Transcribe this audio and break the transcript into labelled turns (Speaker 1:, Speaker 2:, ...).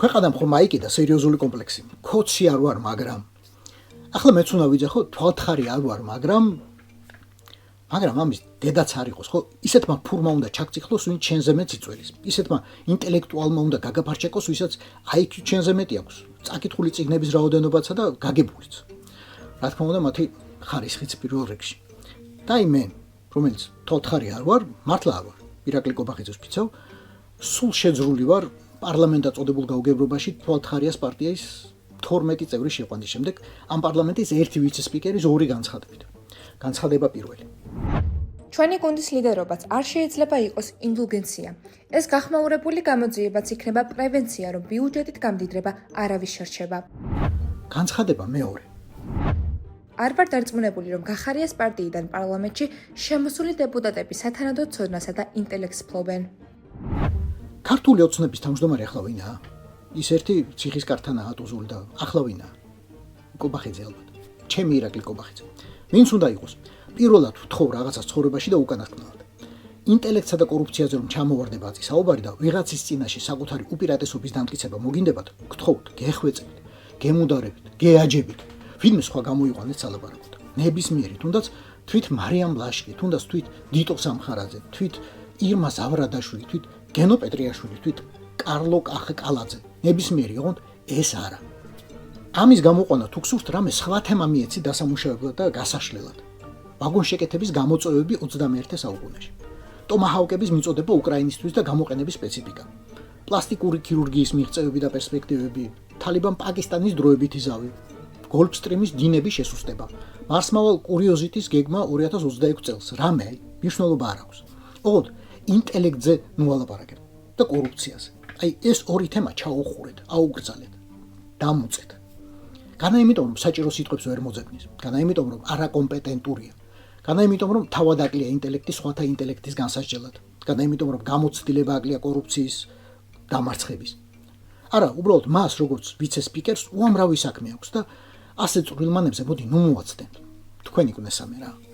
Speaker 1: ქვეყანამ ხომ აიკიდა სერიოზული კომპლექსი. ქოცი არ ვარ, მაგრამ ახლა მეც უნდა ვიძახო, თვალთხარი არ ვარ, მაგრამ ამის დედაც არ იყოს, ხო? ისეთმა ფურმა უნდა ჩაგწიხლოს, ვინ ჩვენზე მეც იწველის. ისეთმა ინტელექტუალმა უნდა გაგაფარჩეკოს, ვისაც IQ ჩვენზე მეტი აქვს. წაკითხული წიგნების რაოდენობაცა და გაგებულიც. რა თქმა უნდა, მათი ხარისხიც პირველ რიგში. და მე, რომელიც თვალთხარი არ ვარ, მართლა არ ვარ. ირაკლი კობახიძეს ვფიცავ, სულ შეძრული ვარ პარლამენტად წოდებულ გაუგებრობაში თვალთხარიას პარტიის 12 წევრი შეყვანის შემდეგ ამ პარლამენტის ერთი ვიცე-სპიკერის ორი განცხადებით. განცხადება პირველი.
Speaker 2: ჩვენი გუნდის ლიდერობაც არ შეიძლება იყოს ინდულგენცია. ეს გახმაურებული გამოძიებაც იქნება პრევენცია, რომ ბიუჯეტით გამდიდრება არავის შერჩება.
Speaker 1: განცხადება მეორე.
Speaker 2: არ ვარ დარწმუნებული, რომ გახარიას პარტიიდან პარლამენტში შემოსული დეპუტატები სათანადო ცოდნასა და ინტელექტს ფლობენ.
Speaker 1: ქართული ოცნების თავმჯდომარე ახლა ვინაა? ის ერთი ციხის კარტანაა ატუზული და ახლა ვინაა? კობახიძე ალბათ. ჩემი ირაკლი კობახიძე. ვინც უნდა იყოს? პირველად ვთხოვ რაღაცას ცხოვრებაში და უკანასკნელად. ინტელექტსა და კორუფციაზე რომ ჩამოვარდება აწი საუბარი და ვიღაცის წინაშე საკუთარი უპირატესობის დამტკიცება მოგინდებათ, გთხოვთ, გეხვეწებით, გემუდარებით, გეაჯებით. ვინმე სხვა გამოიყვანეთ სალაპარაკოდ. ნებისმიერი, თუნდაც თვით მარიამ ლაშკი, თუნდაც თვით დიტო სამხარაძე, თვით ირმა ზავრადაშვილი, თვით გენო პეტრიაშვილი, თვით კარლო კახაკალაძე. ნებისმიერი ოღონდ ეს არა. ამის გამოყვანა თუ გსურთ რამე სხვა თემა მიეცი დასამუშავებლად და გასაშლელად. ვაგონშეკეთების გამოწვევები 21 საუკუნეში. ტომაჰაუკების მიწოდება უკრაინისთვის და გამოყენების სპეციფიკა. პლასტიკური ქირურგიის მიღწევები და პერსპექტივები, თალიბან პაკისტანის დროებითი ზავი, გოლფსტრიმის დინების შესუსტება, მარსმავალ კურიოზიტის გეგმა 2026 წელს. რამე მნიშვნელობა არ აქვს. ოღონდ ინტელექტზე ნუალაპარაკებ და კორუფციაზე. ეს ორი თემა ჩაუხურეთ, აუგრძალეთ, დამუწეთ. განა იმიტომ, რომ საჭირო სიტყვებს ვერ მოძებნის, განა იმიტომ, რომ არაკომპეტენტურია, განა იმიტომ, რომ თავად აკლია ინტელექტი სხვათა ინტელექტის განსასჯელად, განა იმიტომ, რომ გამოცდილება აკლია კორუფციის დამარცხების. არა, უბრალოდ მას, როგორც ვიცე-სპიკერს, უამრავი საქმე აქვს და ასე წვრილმანებზე მოდი ნუ მოაცდენთ. თქვენი გნესამე რა.